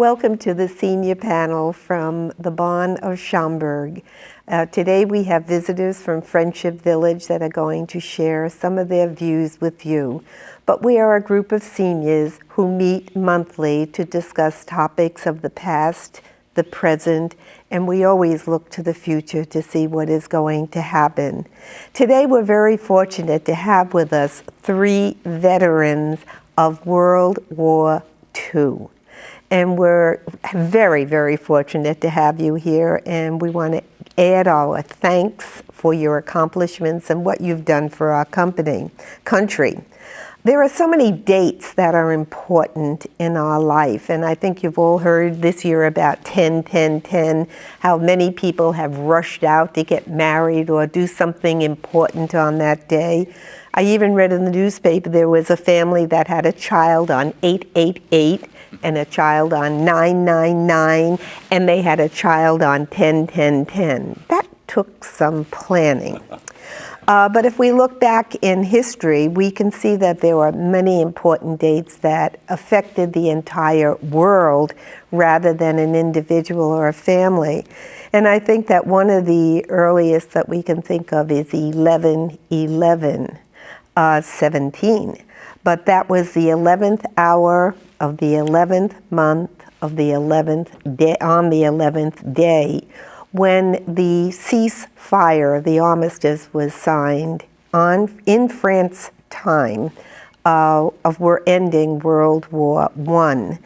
Welcome to the senior panel from the Bonn of Schaumburg. Today we have visitors from Friendship Village that are going to share some of their views with you. But we are a group of seniors who meet monthly to discuss topics of the past, the present, and we always look to the future to see what is going to happen. Today we're very fortunate to have with us 3 veterans of World War II. And we're very, very fortunate to have you here, and we want to add our thanks for your accomplishments and what you've done for our country. There are so many dates that are important in our life, and I think you've all heard this year about 10-10-10, how many people have rushed out to get married or do something important on that day. I even read in the newspaper there was a family that had a child on 888 and a child on 999, and they had a child on 10-10-10. That took some planning. But if we look back in history, we can see that there were many important dates that affected the entire world rather than an individual or a family. And I think that one of the earliest that we can think of is 11-11-17. But that was the 11th hour of the 11th month of the 11th day, on the 11th day, when the ceasefire, the armistice, was signed in France time of we're ending World War I.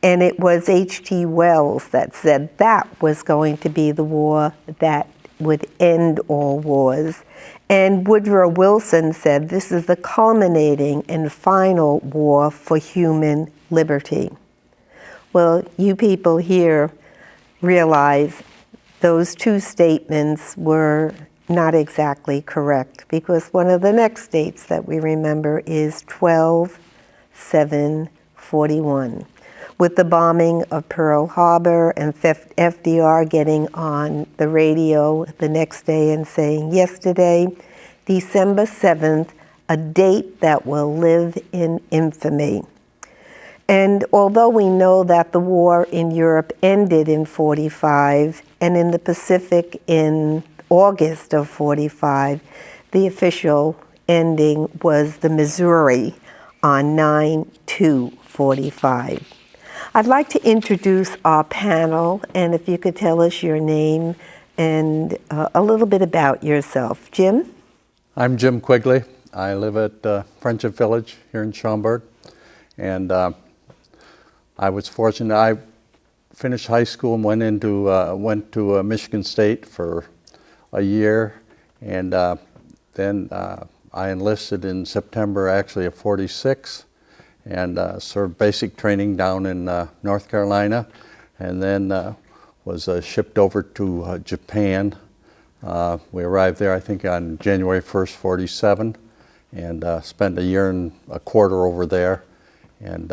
And it was H.G. Wells that said that was going to be the war that would end all wars. And Woodrow Wilson said this is the culminating and final war for human liberty. Well, you people here realize those 2 statements were not exactly correct, because one of the next dates that we remember is 12-7-41, with the bombing of Pearl Harbor and FDR getting on the radio the next day and saying, yesterday, December 7th, a date that will live in infamy. And although we know that the war in Europe ended in 45 and in the Pacific in August of 45, the official ending was the Missouri on 9/2/45. I'd like to introduce our panel, and if you could tell us your name and a little bit about yourself. Jim? I'm Jim Quigley. I live at Friendship Village here in Schaumburg, and I was fortunate. I finished high school and went to Michigan State for a year, and then I enlisted in September, actually of '46, and served basic training down in North Carolina, and then was shipped over to Japan. We arrived there, I think, on January 1st, '47, and spent a year and a quarter over there. And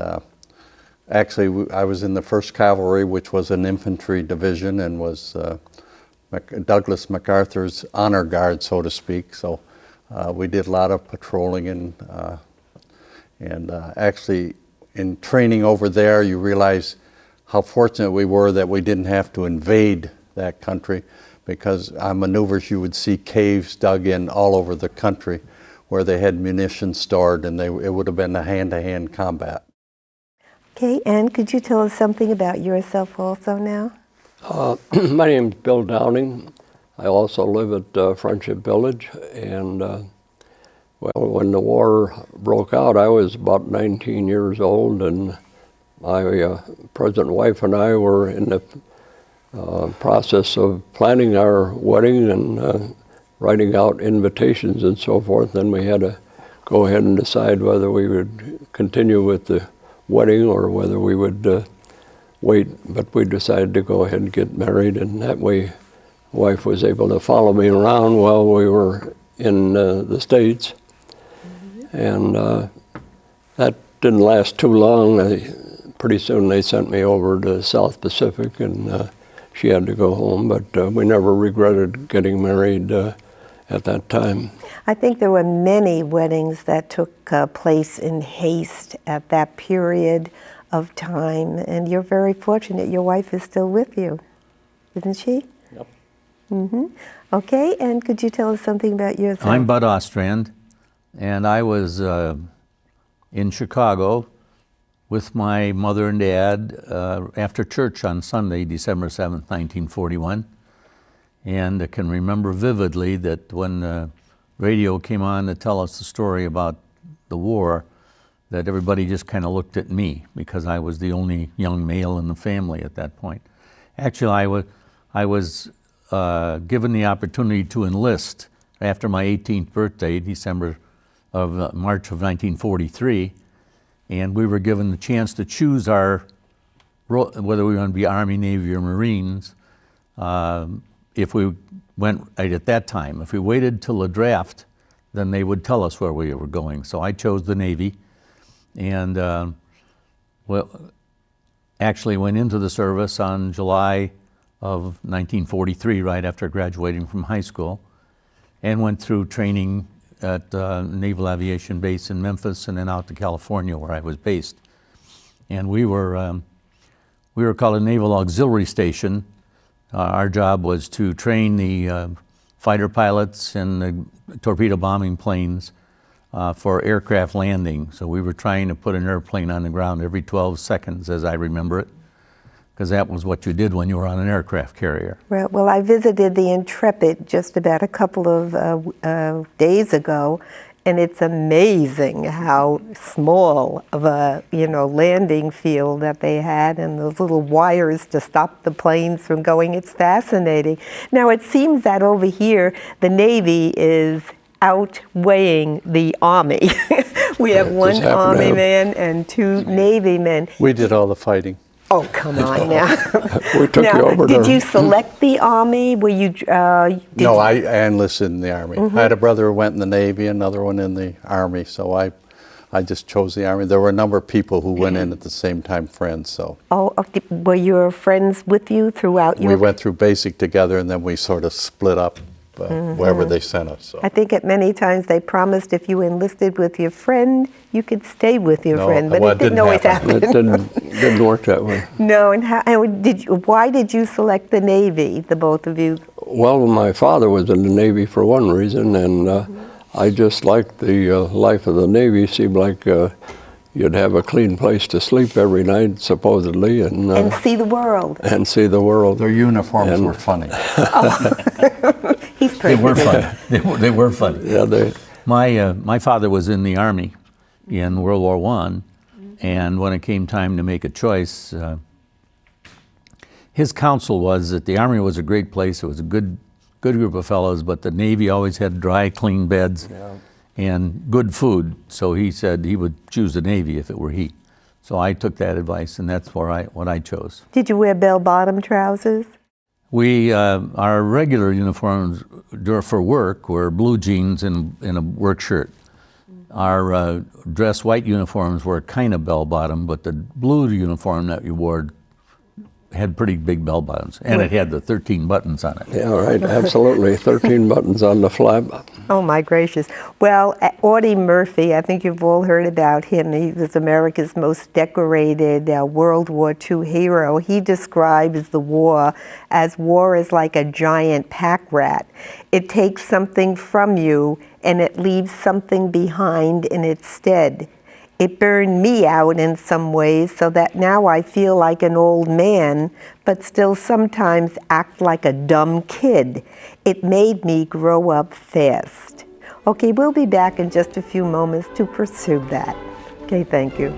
actually, I was in the 1st Cavalry, which was an infantry division, and was Douglas MacArthur's honor guard, so to speak. So we did a lot of patrolling, and actually, in training over there, you realize how fortunate we were that we didn't have to invade that country, because on maneuvers you would see caves dug in all over the country where they had munitions stored, and it would have been a hand-to-hand combat. Okay, and could you tell us something about yourself also now? My name is Bill Downing. I also live at Friendship Village, and well, when the war broke out, I was about 19 years old, and my present wife and I were in the process of planning our wedding and writing out invitations and so forth. Then we had to go ahead and decide whether we would continue with the wedding or whether we would wait. But we decided to go ahead and get married, and that way wife was able to follow me around while we were in the States. And that didn't last too long. Pretty soon they sent me over to South Pacific, and she had to go home, but we never regretted getting married at that time. I think there were many weddings that took place in haste at that period. of time, and you're very fortunate your wife is still with you, isn't she? Yep. Mm-hmm. Okay, and could you tell us something about yourself? I'm Bud Ostrand, and I was in Chicago with my mother and dad after church on Sunday, December 7th, 1941. And I can remember vividly that when the radio came on to tell us the story about the war, that everybody just kind of looked at me because I was the only young male in the family at that point. Actually, I was given the opportunity to enlist after my 18th birthday, March of 1943, and we were given the chance to choose whether we were going to be Army, Navy, or Marines. If we went right at that time, if we waited till the draft, then they would tell us where we were going. So I chose the Navy, and actually went into the service on July of 1943, right after graduating from high school, and went through training at Naval Aviation Base in Memphis, and then out to California where I was based. And we were called a Naval Auxiliary Station. Our job was to train the fighter pilots and the torpedo bombing planes for aircraft landing. So we were trying to put an airplane on the ground every 12 seconds, as I remember it, because that was what you did when you were on an aircraft carrier. Well, I visited the Intrepid just about a couple of days ago, and it's amazing how small of a landing field that they had, and those little wires to stop the planes from going. It's fascinating. Now it seems that over here the Navy is outweighing the Army. We have one Army man and two Navy men. We did all the fighting. Oh, come on now. We took you over did there. you select the Army? Were you? No, I enlisted in the Army. I had a brother who went in the Navy, another one in the Army, so I just chose the Army. There were a number of people who went in at the same time, friends, so. Oh, were your friends with you throughout your? We went through basic together, and then we sort of split up wherever they sent us. So. I think at many times they promised if you enlisted with your friend, you could stay with your friend, but it didn't always happen. It didn't work that way. No, and why did you select the Navy, the both of you? Well, my father was in the Navy for one reason, and I just liked the life of the Navy. Seemed like you'd have a clean place to sleep every night, supposedly, and see the world. And see the world. Their uniforms were funny. He's They pretty were good. funny. They were funny. Yeah, My father was in the Army in World War I, and when it came time to make a choice, his counsel was that the Army was a great place. It was a good group of fellows, but the Navy always had dry, clean beds and good food. So he said he would choose the Navy if it were he. So I took that advice, and that's what I chose. Did you wear bell-bottom trousers? Our regular uniforms for work were blue jeans and a work shirt. Our dress white uniforms were kind of bell-bottom, but the blue uniform that you wore had pretty big bell bottoms, and it had the 13 buttons on it. yeah, right, absolutely. 13 buttons on the flap. Oh, my gracious. Well, Audie Murphy, I think you've all heard about him. He was America's most decorated World War II hero. He describes the war as war is like a giant pack rat. It takes something from you, and it leaves something behind in its stead. It burned me out in some ways so that now I feel like an old man, but still sometimes act like a dumb kid. It made me grow up fast. Okay, we'll be back in just a few moments to pursue that. Okay, thank you.